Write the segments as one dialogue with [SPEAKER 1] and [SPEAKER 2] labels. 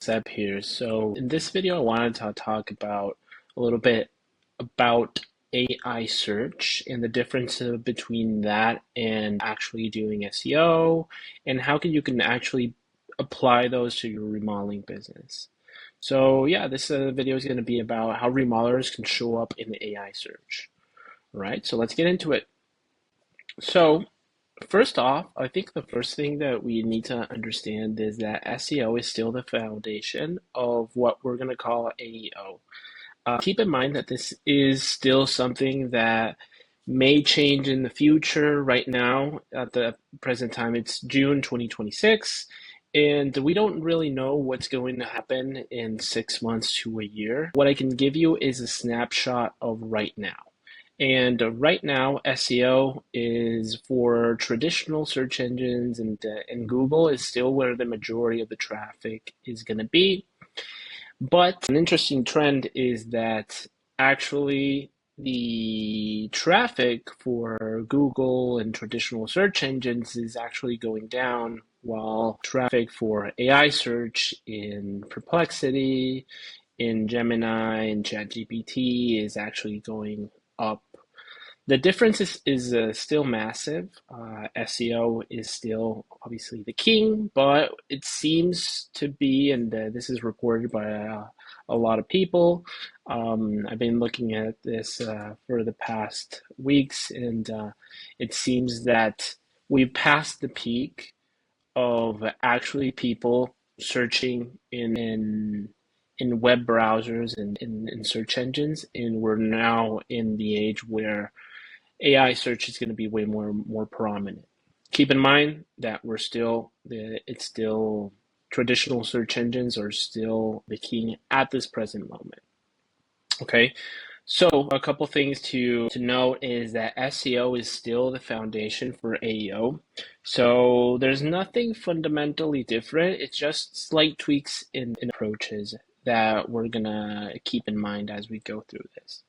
[SPEAKER 1] Seb here. So in this video, I wanted to talk about a little bit about AI search and the difference between that and actually doing SEO and how you can actually apply those to your remodeling business. So yeah, this video is going to be about how remodelers can show up in the AI search. All right, so let's get into it. So first off, I think the first thing that we need to understand is that SEO is still the foundation of what we're going to call AEO. Keep in mind that this is still something that may change in the future. Right now, at the present time, it's June 2026, and we don't really know what's going to happen in 6 months to a year. What I can give you is a snapshot of right now. And right now, SEO is for traditional search engines, and Google is still where the majority of the traffic is going to be. But an interesting trend is that actually the traffic for Google and traditional search engines is actually going down, while traffic for AI search in Perplexity, in Gemini, and ChatGPT is actually going up. The difference is still massive. SEO is still obviously the king, but it seems to be, and this is reported by a lot of people. I've been looking at this for the past weeks, and it seems that we've passed the peak of actually people searching in web browsers and in search engines, and we're now in the age where AI search is going to be way more prominent. Keep in mind that it's still traditional search engines are still the king at this present moment. Okay, so a couple things to note is that SEO is still the foundation for AEO. So there's nothing fundamentally different. It's just slight tweaks in approaches that we're gonna keep in mind as we go through this.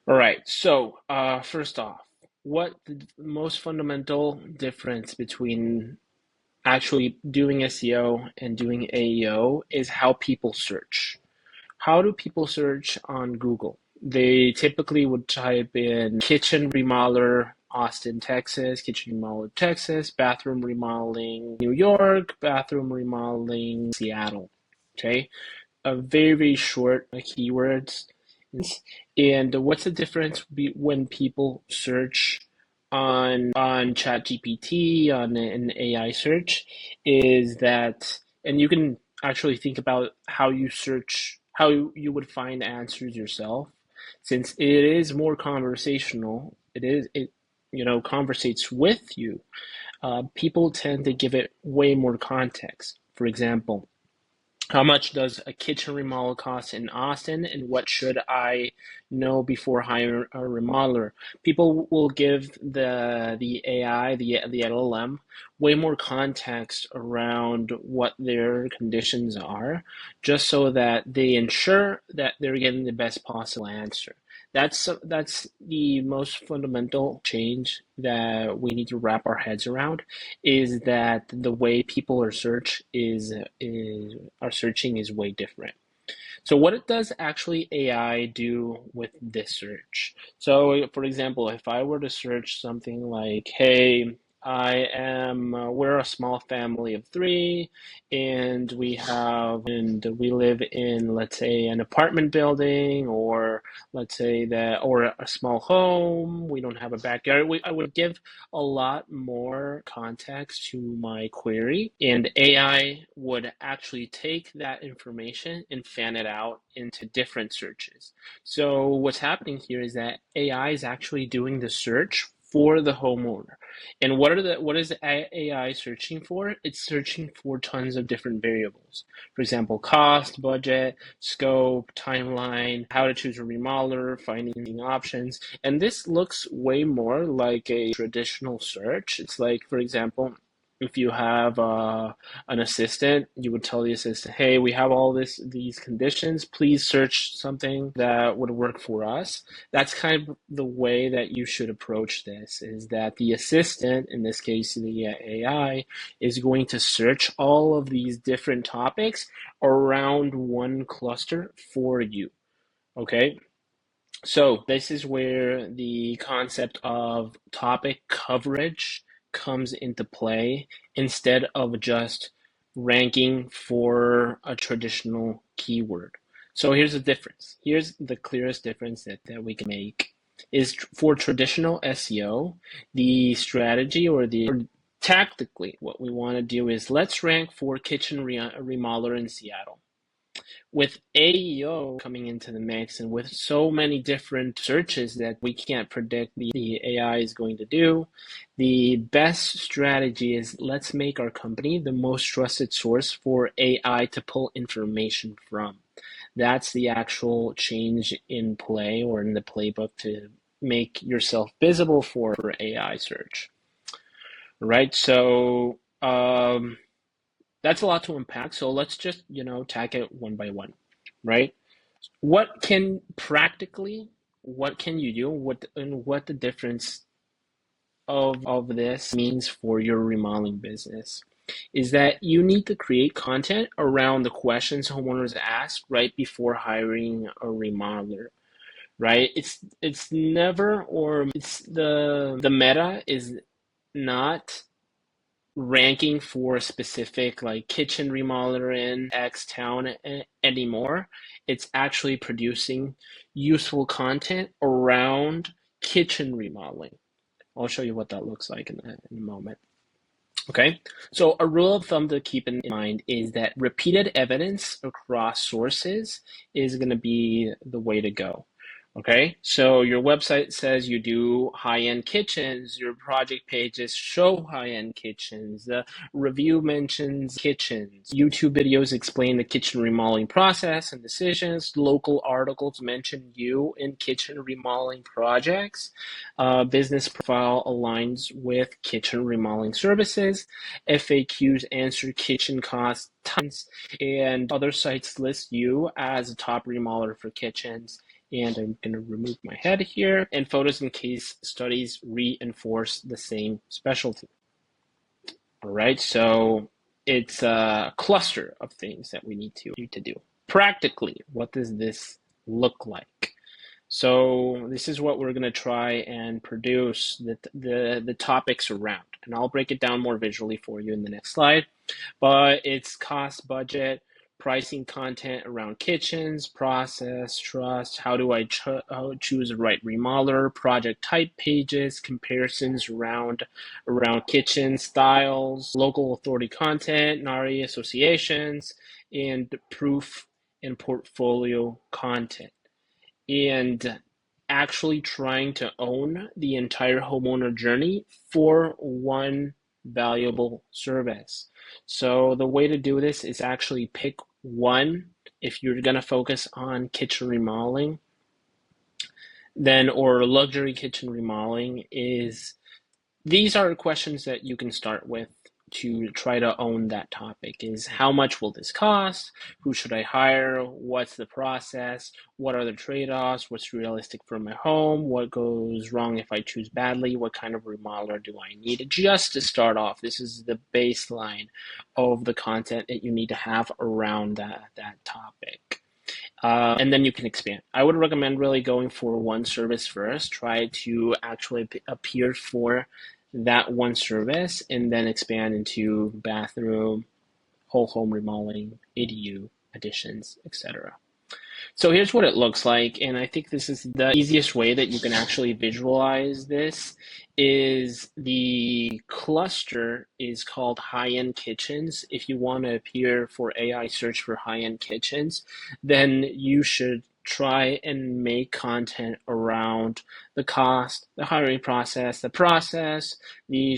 [SPEAKER 1] All right, so first off, what the most fundamental difference between actually doing SEO and doing AEO is how people search. How do people search on Google? They typically would type in kitchen remodeler, Austin, Texas, kitchen remodeler, Texas, bathroom remodeling, New York, bathroom remodeling, Seattle. Okay, a very short keywords. And what's the difference when people search on ChatGPT on an AI search is that, and you can actually think about how you search, how you would find answers yourself, since it is more conversational. It conversates with you. People tend to give it way more context. For example, how much does a kitchen remodel cost in Austin, and what should I know before hiring a remodeler? People will give the AI, the LLM, way more context around what their conditions are, just so that they ensure that they're getting the best possible answer. That's the most fundamental change that we need to wrap our heads around, is that the way people are searching is way different. So what does actually AI do with this search? So for example, if I were to search something like, hey, we're a small family of three, and we live in, let's say, an apartment building, or or a small home. We don't have a backyard. I would give a lot more context to my query, and AI would actually take that information and fan it out into different searches. So what's happening here is that AI is actually doing the search for the homeowner. And what is AI searching for? It's searching for tons of different variables. For example, cost, budget, scope, timeline, how to choose a remodeler, finding options. And this looks way more like a traditional search. It's like, for example, If you have an assistant, you would tell the assistant, "Hey, we have all these conditions. Please search something that would work for us." That's kind of the way that you should approach this, is that the assistant, in this case the AI, is going to search all of these different topics around one cluster for you. Okay? So this is where the concept of topic coverage comes into play instead of just ranking for a traditional keyword. So here's the difference. Here's the clearest difference that we can make is for traditional SEO, the strategy or tactically what we want to do is let's rank for kitchen remodeler in Seattle. With AEO coming into the mix and with so many different searches that we can't predict the AI is going to do, the best strategy is let's make our company the most trusted source for AI to pull information from. That's the actual change in play or in the playbook to make yourself visible for AI search. Right? So that's a lot to unpack. So let's just, tack it one by one, right? What can you do? What the difference of this means for your remodeling business is that you need to create content around the questions homeowners ask right before hiring a remodeler, right? It's never, or it's the meta is not ranking for a specific like kitchen remodeler in X town anymore. It's actually producing useful content around kitchen remodeling. I'll show you what that looks like in a moment. Okay, so a rule of thumb to keep in mind is that repeated evidence across sources is going to be the way to go. Okay, so your website says you do high-end kitchens, your project pages show high-end kitchens, the review mentions kitchens, YouTube videos explain the kitchen remodeling process and decisions, local articles mention you in kitchen remodeling projects, business profile aligns with kitchen remodeling services, FAQs answer kitchen cost tons, and other sites list you as a top remodeler for kitchens. And I'm going to remove my head here. And photos and case studies reinforce the same specialty. All right, so it's a cluster of things that we need to do. Practically, what does this look like? So this is what we're going to try and produce the topics around. And I'll break it down more visually for you in the next slide. But it's cost, budget, pricing, content around kitchens, process, trust, how do I choose the right remodeler, project type pages, comparisons around kitchen styles, local authority content, NARI associations, and proof and portfolio content. And actually trying to own the entire homeowner journey for one valuable service. So the way to do this is actually pick one. If you're going to focus on kitchen remodeling, then, or luxury kitchen remodeling, is these are questions that you can start with to try to own that topic. Is how much will this cost? Who should I hire? What's the process? What are the trade-offs? What's realistic for my home? What goes wrong if I choose badly? What kind of remodeler do I need? Just to start off, this is the baseline of the content that you need to have around that topic. And then you can expand. I would recommend really going for one service first. Try to actually appear for that one service and then expand into bathroom, whole home remodeling, ADU additions, etc. So here's what it looks like, and I think this is the easiest way that you can actually visualize this. Is the cluster is called high-end kitchens. If you want to appear for AI search for high-end kitchens, then you should try and make content around the cost, the hiring process, the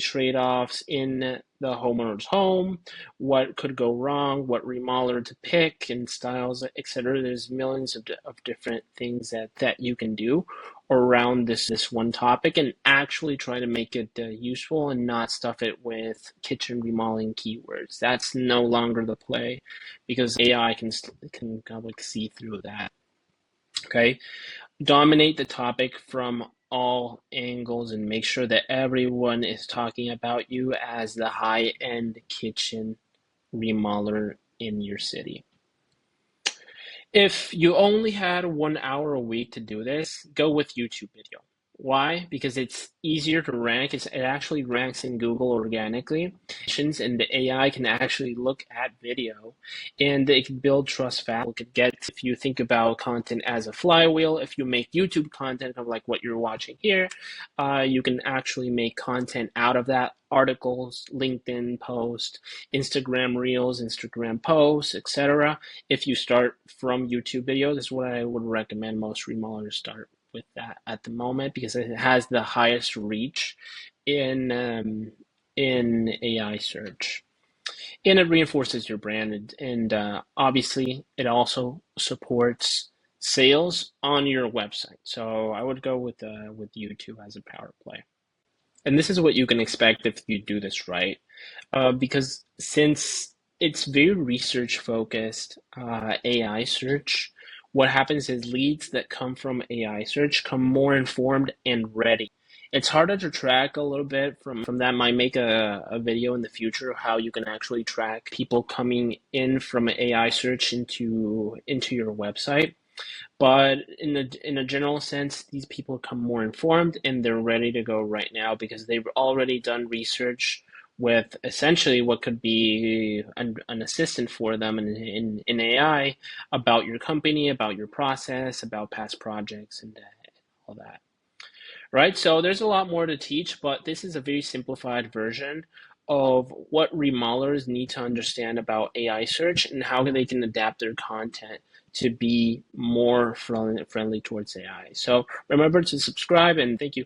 [SPEAKER 1] trade-offs in the homeowner's home, what could go wrong, what remodeler to pick, and styles, etc. There's millions of different things that you can do. around this one topic and actually try to make it useful and not stuff it with kitchen remodeling keywords. That's no longer the play because AI can kind of like see through that. Okay, dominate the topic from all angles and make sure that everyone is talking about you as the high-end kitchen remodeler in your city. If you only had 1 hour a week to do this, go with YouTube video. Why? Because it's easier to rank. It actually ranks in Google organically, and the AI can actually look at video, and it can build trust fast. It could get, if you think about content as a flywheel, if you make YouTube content of like what you're watching here, you can actually make content out of that, articles, LinkedIn post, Instagram reels, Instagram posts, etc. If you start from YouTube video, this is what I would recommend most remodelers start with that at the moment because it has the highest reach in AI search, and it reinforces your brand, and obviously it also supports sales on your website. So I would go with YouTube as a power play. And this is what you can expect if you do this right. Because since it's very research focused, AI search, what happens is leads that come from AI search come more informed and ready. It's harder to track a little bit from that. Might make a video in the future of how you can actually track people coming in from AI search into your website. But in a general sense, these people come more informed and they're ready to go right now because they've already done research with essentially what could be an assistant for them in AI about your company, about your process, about past projects, and all that. Right? So there's a lot more to teach, but this is a very simplified version of what remodelers need to understand about AI search and how they can adapt their content to be more friendly towards AI. So remember to subscribe and thank you.